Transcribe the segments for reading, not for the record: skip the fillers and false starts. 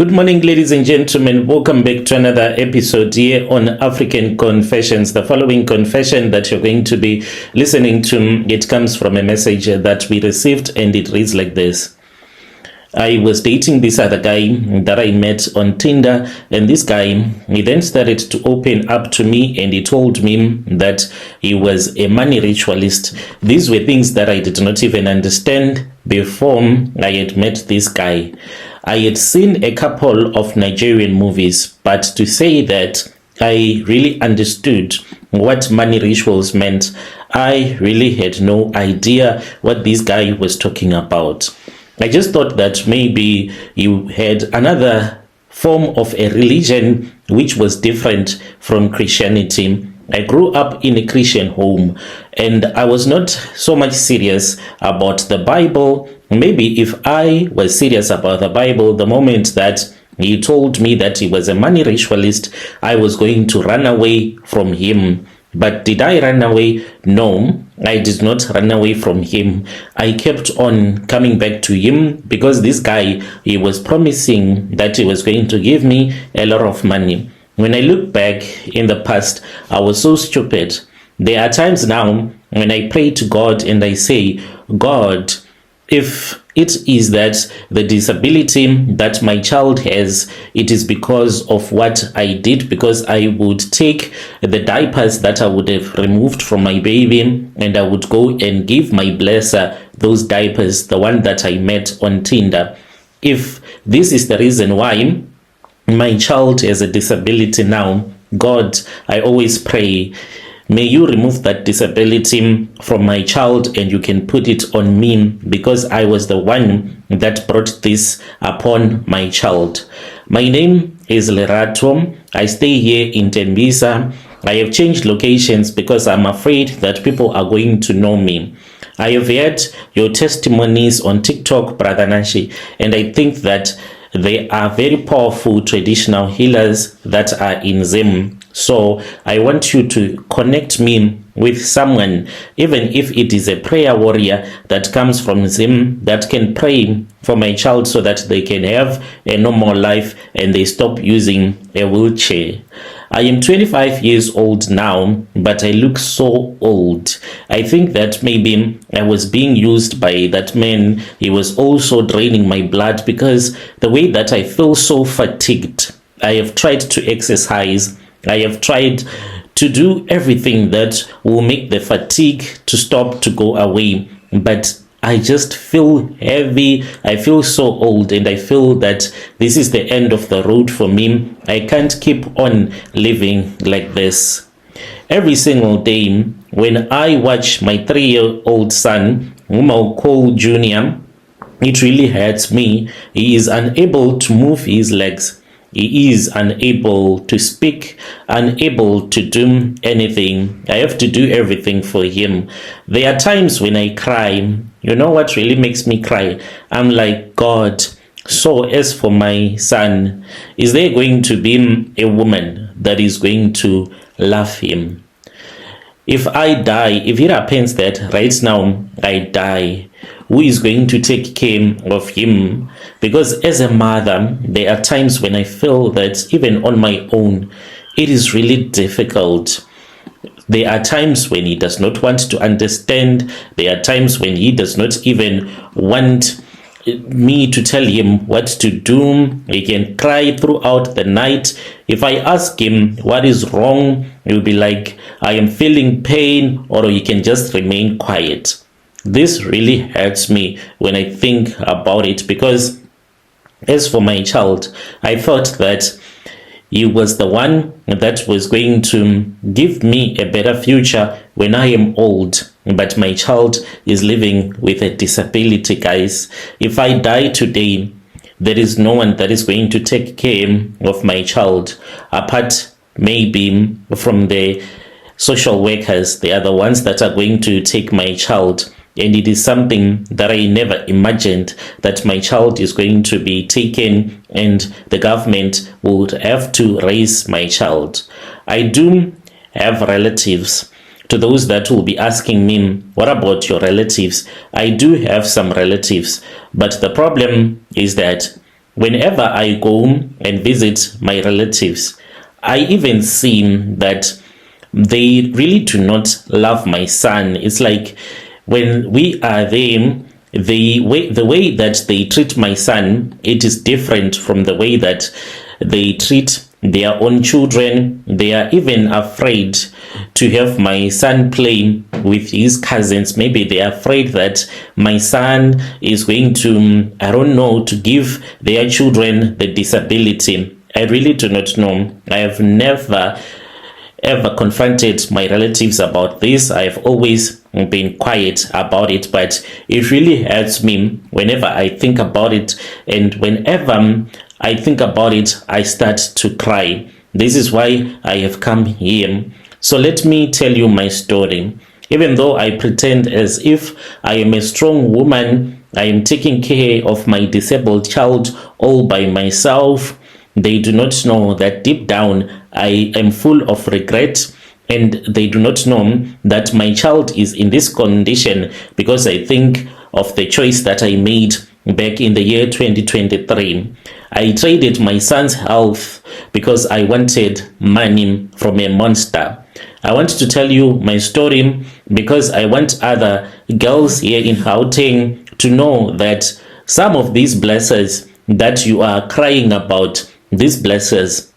Good morning, ladies and gentlemen. Welcome back to another episode here on African Confessions. The following confession that you're going to be listening to, it comes from a message that we received, and it reads like this. I was dating this other guy that I met on Tinder, and this guy, he then started to open up to me, and he told me that he was a money ritualist. These were things that I did not even understand before I had met this guy. I had seen a couple of Nigerian movies, but to say that I really understood what money rituals meant, I really had no idea what this guy was talking about. I just thought that maybe you had another form of a religion which was different from Christianity. I grew up in a Christian home, and I was not so much serious about the Bible. Maybe if I was serious about the Bible, the moment that he told me that he was a money ritualist, I was going to run away from him. But did I run away? No, I did not run away from him. I kept on coming back to him because this guy, he was promising that he was going to give me a lot of money. When I look back in the past, I was so stupid. There are times now when I pray to God and I say, God, if it is that the disability that my child has, it is because of what I did, because I would take the diapers that I would have removed from my baby and I would go and give my blesser those diapers, the one that I met on Tinder. If this is the reason why my child has a disability now, God, I always pray, may you remove that disability from my child and you can put it on me, because I was the one that brought this upon my child. My name is Lerato. I stay here in Tembisa. I have changed locations because I'm afraid that people are going to know me. I have heard your testimonies on TikTok, Brother Nashi, and I think that they are very powerful traditional healers that are in Zim. So I want you to connect me with someone, even if it is a prayer warrior that comes from Zim, that can pray for my child so that they can have a normal life and they stop using a wheelchair. I am 25 years old now, but I look so old. I think that maybe I was being used by that man. He was also draining my blood because the way that I feel so fatigued. I have tried to exercise. I have tried to do everything that will make the fatigue to stop, to go away. But I just feel heavy. I feel so old, and I feel that this is the end of the road for me. I can't keep on living like this. Every single day, when I watch my 3-year-old son, whom I'll call Junior, it really hurts me. He is unable to move his legs. He is unable to speak, unable to do anything. I have to do everything for him. There are times when I cry. You know what really makes me cry? I'm like, God, so as for my son, is there going to be a woman that is going to love him? If I die, if it happens that right now I die, who is going to take care of him? Because as a mother, there are times when I feel that even on my own, it is really difficult. There are times when he does not want to understand. There are times when he does not even want me to tell him what to do. He can cry throughout the night. If I ask him what is wrong, he will be like, I am feeling pain, or he can just remain quiet. This really hurts me when I think about it, because as for my child, I thought that he was the one that was going to give me a better future when I am old. But my child is living with a disability, guys. If I die today, there is no one that is going to take care of my child, apart maybe from the social workers. They are the ones that are going to take my child. And it is something that I never imagined, that my child is going to be taken and the government would have to raise my child. I do have relatives. To those that will be asking me, what about your relatives? I do have some relatives, but the problem is that whenever I go and visit my relatives, I even see that they really do not love my son. It's like when we are there, the way that they treat my son, it is different from the way that they treat their own children. They are even afraid to have my son play with his cousins. Maybe they are afraid that my son is going to, I don't know, to give their children the disability. I really do not know. I have never ever confronted my relatives about this. I've always been quiet about it, but it really hurts me whenever I think about it, and whenever I think about it, I start to cry. This is why I have come here. So let me tell you my story. Even though I pretend as if I am a strong woman, I am taking care of my disabled child all by myself, they do not know that deep down I am full of regret, and they do not know that my child is in this condition because I think of the choice that I made back in the year 2023. I traded my son's health because I wanted money from a monster. I want to tell you my story because I want other girls here in Gauteng to know that some of these blessings that you are crying about, these blessings,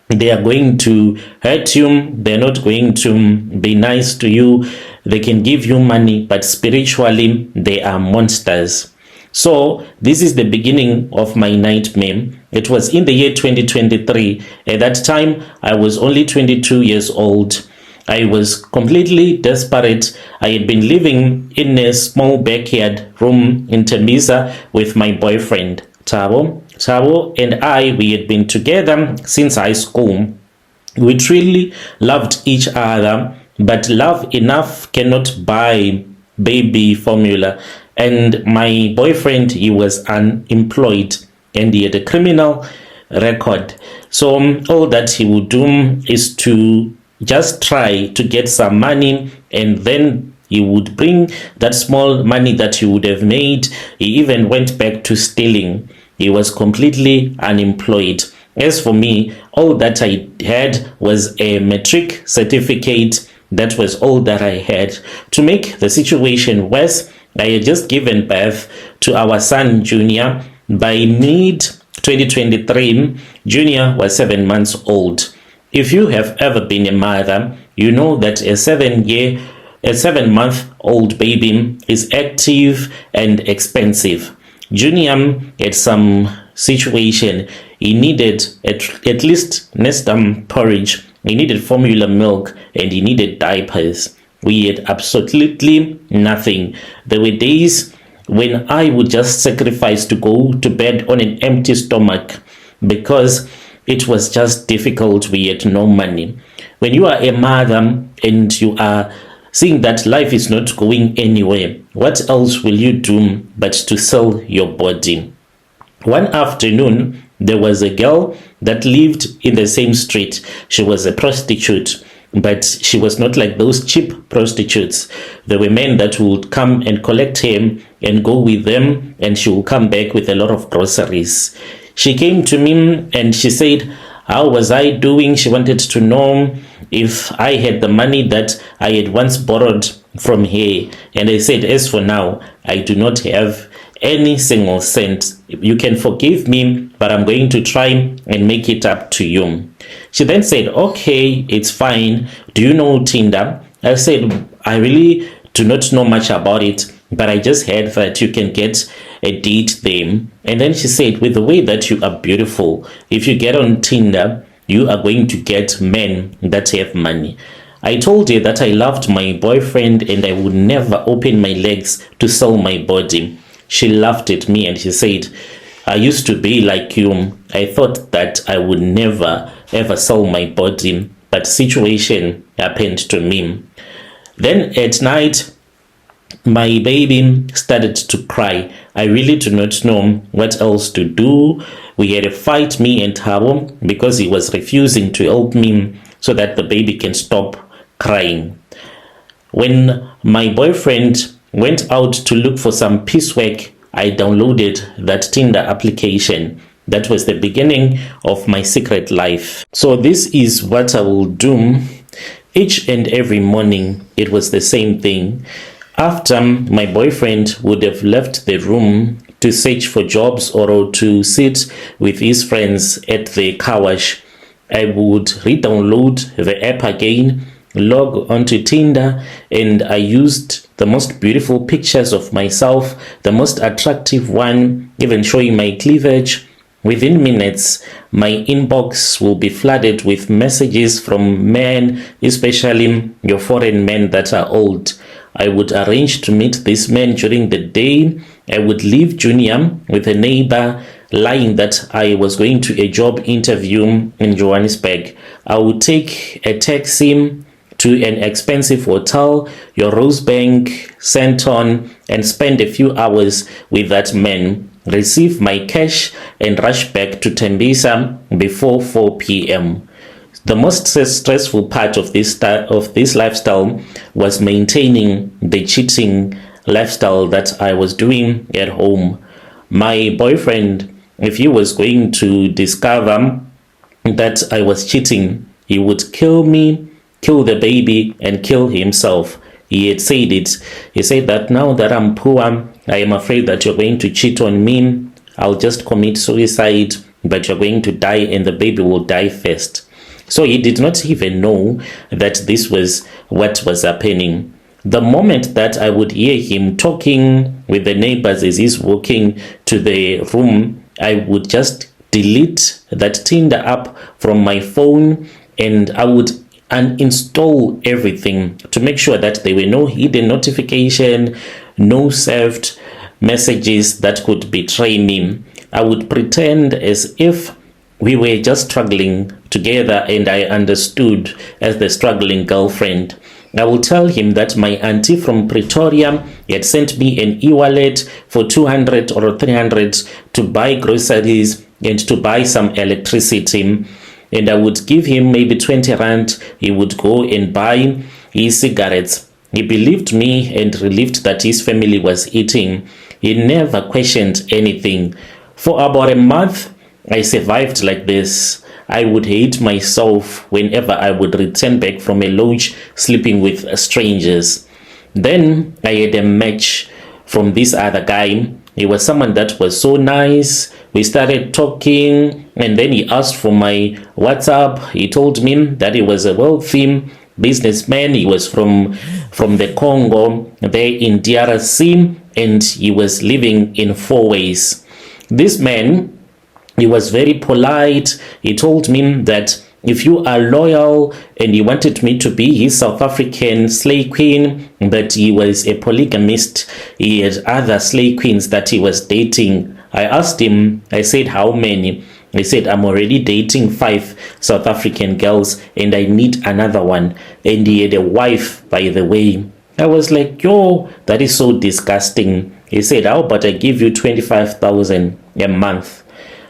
they are going to hurt you. They're not going to be nice to you. They can give you money, but spiritually they are monsters. So this is the beginning of my nightmare. It was in the year 2023. At that time, I was only 22 years old. I was completely desperate. I had been living in a small backyard room in Tembisa with my boyfriend, Tabo. Tabo and I, we had been together since high school. We truly loved each other, but love enough cannot buy baby formula. And my boyfriend, he was unemployed and he had a criminal record. So all that he would do is to just try to get some money, and then he would bring that small money that he would have made. He even went back to stealing. He was completely unemployed. As for me, all that I had was a matric certificate. That was all that I had. To make the situation worse, I had just given birth to our son Junior. By mid 2023, Junior was 7 months old. If you have ever been a mother, you know that a 7-month-old baby is active and expensive. Junior had some situation. He needed at least Nestum porridge, he needed formula milk, and he needed diapers. We had absolutely nothing. There were days when I would just sacrifice to go to bed on an empty stomach because it was just difficult. We had no money. When you are a mother and you are seeing that life is not going anywhere, what else will you do but to sell your body? One afternoon, there was a girl that lived in the same street. She was a prostitute, but she was not like those cheap prostitutes. There were men that would come and collect him and go with them, and she would come back with a lot of groceries. She came to me and she said, how was I doing? She wanted to know if I had the money that I had once borrowed from her. And I said, as for now, I do not have any single cent. You can forgive me, but I'm going to try and make it up to you. She then said, okay, it's fine. Do you know Tinder? I said, I really do not know much about it, but I just heard that you can get a date there. And then she said, with the way that you are beautiful, if you get on Tinder, you are going to get men that have money. I told her that I loved my boyfriend and I would never open my legs to sell my body. She laughed at me and she said, I used to be like you. I thought that I would never ever sell my body, but situation happened to me. Then at night, my baby started to cry. I really do not know what else to do. We had a fight, me and Tabo, because he was refusing to help me so that the baby can stop crying. When my boyfriend went out to look for some piecework, I downloaded that Tinder application. That was the beginning of my secret life. So this is what I will do each and every morning. It was the same thing. After my boyfriend would have left the room to search for jobs or to sit with his friends at the car wash, I would re-download the app again, log onto Tinder, and I used the most beautiful pictures of myself, the most attractive one, even showing my cleavage. Within minutes, my inbox will be flooded with messages from men, especially your foreign men that are old. I would arrange to meet these men during the day. I would leave Junior with a neighbor, lying that I was going to a job interview in Johannesburg. I would take a taxi to an expensive hotel, your Rosebank, Santon, and spend a few hours with that man, receive my cash, and rush back to Tembisa before 4 p.m. The most stressful part of this lifestyle was maintaining the cheating lifestyle that I was doing at home. My boyfriend, if he was going to discover that I was cheating, he would kill me, kill the baby, and kill himself. He had said it. He said that now that I'm poor, I am afraid that you're going to cheat on me. I'll just commit suicide, but you're going to die and the baby will die first. So he did not even know that this was what was happening. The moment that I would hear him talking with the neighbors as he's walking to the room, I would just delete that Tinder app from my phone, and I would uninstall everything to make sure that there were no hidden notification, no saved messages that could betray me. I would pretend as if we were just struggling together and I understood as the struggling girlfriend. I will tell him that my auntie from Pretoria had sent me an e-wallet for 200 or 300 to buy groceries and to buy some electricity. And I would give him maybe 20 rand. He would go and buy his cigarettes. He believed me and relieved that his family was eating. He never questioned anything. For about a month, I survived like this. I would hate myself whenever I would return back from a lodge sleeping with strangers. Then I had a match from this other guy. He was someone that was so nice. We started talking, and then he asked for my WhatsApp. He told me that he was a wealthy businessman. He was from the Congo, there in DRC, and he was living in 4 ways. This man, he was very polite. He told me that if you are loyal, and he wanted me to be his South African slay queen, that he was a polygamist. He had other slay queens that he was dating. I asked him, I said, how many? He said, I'm already dating 5 South African girls and I need another one. And he had a wife, by the way. I was like, yo, that is so disgusting. He said, how about I give you 25,000 a month?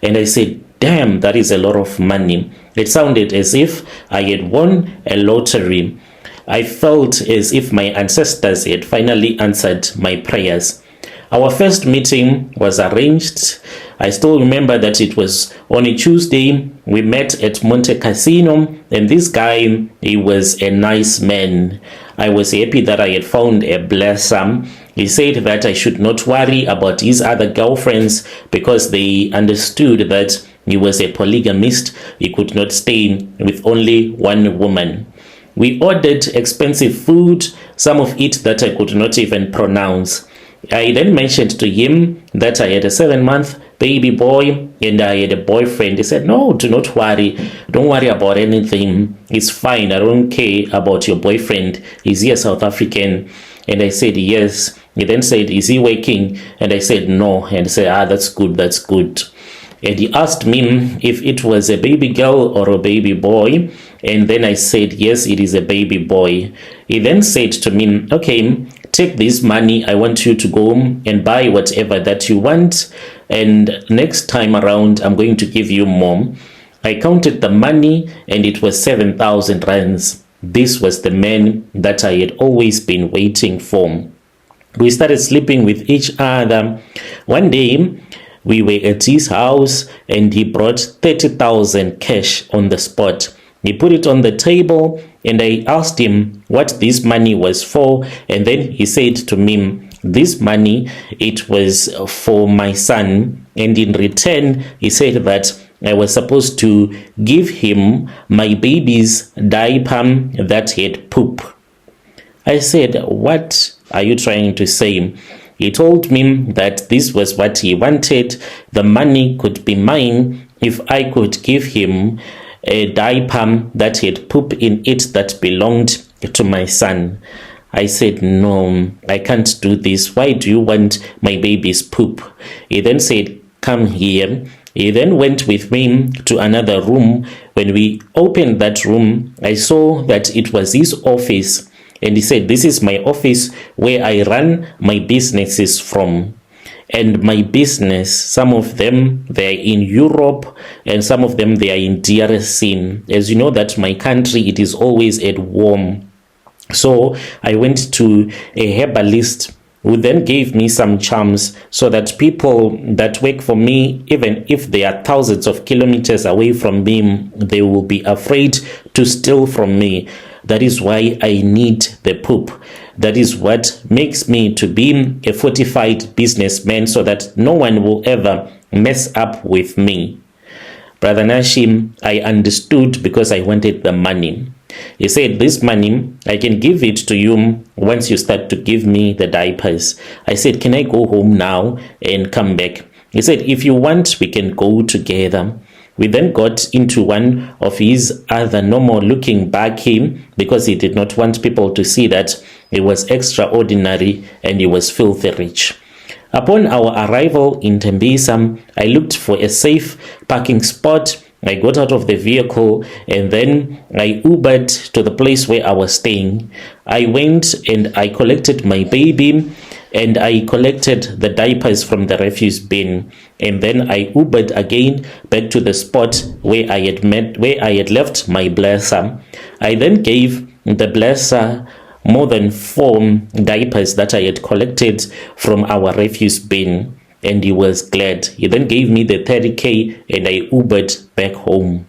And I said, damn, that is a lot of money. It sounded as if I had won a lottery. I felt as if my ancestors had finally answered my prayers. Our first meeting was arranged. I still remember that it was on a Tuesday. We met at Monte Casino, and this guy, he was a nice man. I was happy that I had found a blesser. He said that I should not worry about his other girlfriends because they understood that he was a polygamist. He could not stay with only one woman. We ordered expensive food, some of it that I could not even pronounce. I then mentioned to him that I had a 7-month baby boy and I had a boyfriend. He said, no, do not worry. Don't worry about anything. It's fine. I don't care about your boyfriend. Is he a South African? And I said, yes. He then said, is he working? And I said, no. And he said, that's good. That's good. And he asked me if it was a baby girl or a baby boy. And then I said, yes, it is a baby boy. He then said to me, okay, take this money. I want you to go and buy whatever that you want. And next time around, I'm going to give you more. I counted the money and it was 7,000 rands. This was the man that I had always been waiting for. We started sleeping with each other. One day, We were at his house and he brought 30,000 cash on the spot. He put it on the table and I asked him what this money was for, and then he said to me, this money, it was for my son, and in return he said that I was supposed to give him my baby's diaper that had poop. I said, what are you trying to say? He told me that this was what he wanted. The money could be mine if I could give him a diaper that had poop in it that belonged to my son. I said, no, I can't do this. Why do you want my baby's poop? He then said, come here. He then went with me to another room. When we opened that room, I saw that it was his office. And he said, this is my office where I run my businesses from. And my business, some of them, they're in Europe, and some of them, they are in DRC. As you know that my country, it is always at war. So I went to a herbalist who then gave me some charms so that people that work for me, even if they are thousands of kilometers away from me, they will be afraid to steal from me. That is why I need the poop. That is what makes me to be a fortified businessman so that no one will ever mess up with me. Brother Nashim, I understood because I wanted the money. He said, this money, I can give it to you once you start to give me the diapers. I said, can I go home now and come back? He said, if you want, we can go together. We then got into one of his other normal looking baggy because he did not want people to see that he was extraordinary and he was filthy rich. Upon our arrival in Tembisa, I looked for a safe parking spot. I got out of the vehicle and then I Ubered to the place where I was staying. I went and I collected my baby and I collected the diapers from the refuse bin. And then I Ubered again back to the spot where I had left my blesser. I then gave the blesser more than 4 diapers that I had collected from our refuse bin, and he was glad. He then gave me the 30K and I Ubered back home.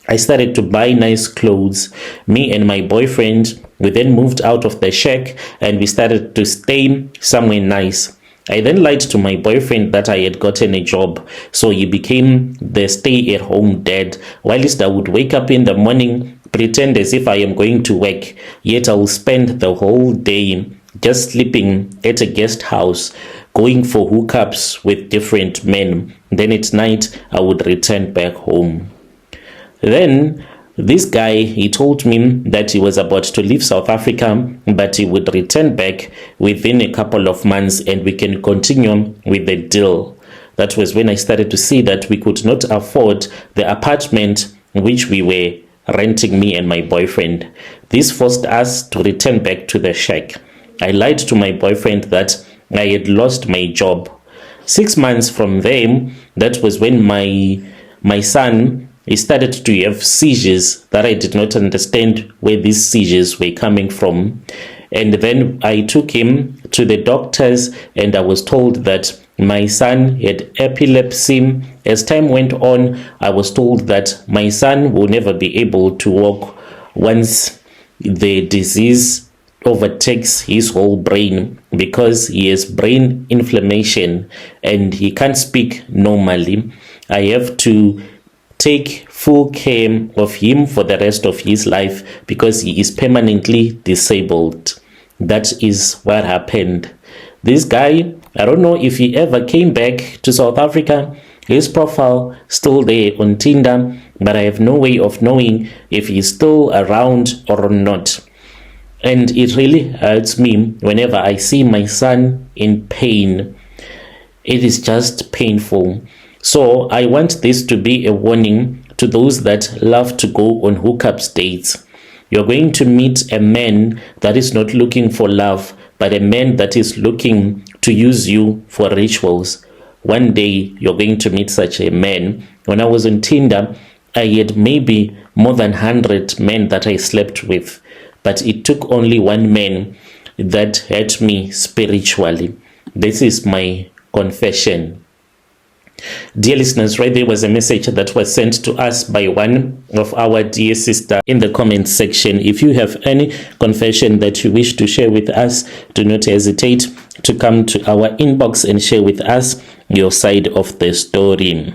I started to buy nice clothes. Me and my boyfriend, we then moved out of the shack and we started to stay somewhere nice. I then lied to my boyfriend that I had gotten a job, so he became the stay-at-home dad. Whilst I would wake up in the morning, pretend as if I am going to work, yet I will spend the whole day just sleeping at a guest house, going for hookups with different men. Then at night, I would return back home. Then this guy, he told me that he was about to leave South Africa, but he would return back within a couple of months and we can continue with the deal. That was when I started to see that we could not afford the apartment which we were renting, me and my boyfriend. This forced us to return back to the shack. I lied to my boyfriend that I had lost my job. 6 months from there, that was when my son, he started to have seizures that I did not understand where these seizures were coming from. And then I took him to the doctors and I was told that my son had epilepsy. As time went on, I was told that my son will never be able to walk once the disease overtakes his whole brain, because he has brain inflammation and he can't speak normally. I have to take full care of him for the rest of his life because he is permanently disabled. That is what happened. This guy, I don't know if he ever came back to South Africa. His profile still there on Tinder, but I have no way of knowing if he's still around or not. And it really hurts me whenever I see my son in pain. It is just painful. So I want this to be a warning to those that love to go on hookup dates. You're going to meet a man that is not looking for love, but a man that is looking to use you for rituals. One day you're going to meet such a man. When I was on Tinder, I had maybe more than 100 men that I slept with, but it took only one man that hurt me spiritually. This is my confession. Dear listeners, right there was a message that was sent to us by one of our dear sister in the comments section. If you have any confession that you wish to share with us, do not hesitate to come to our inbox and share with us your side of the story.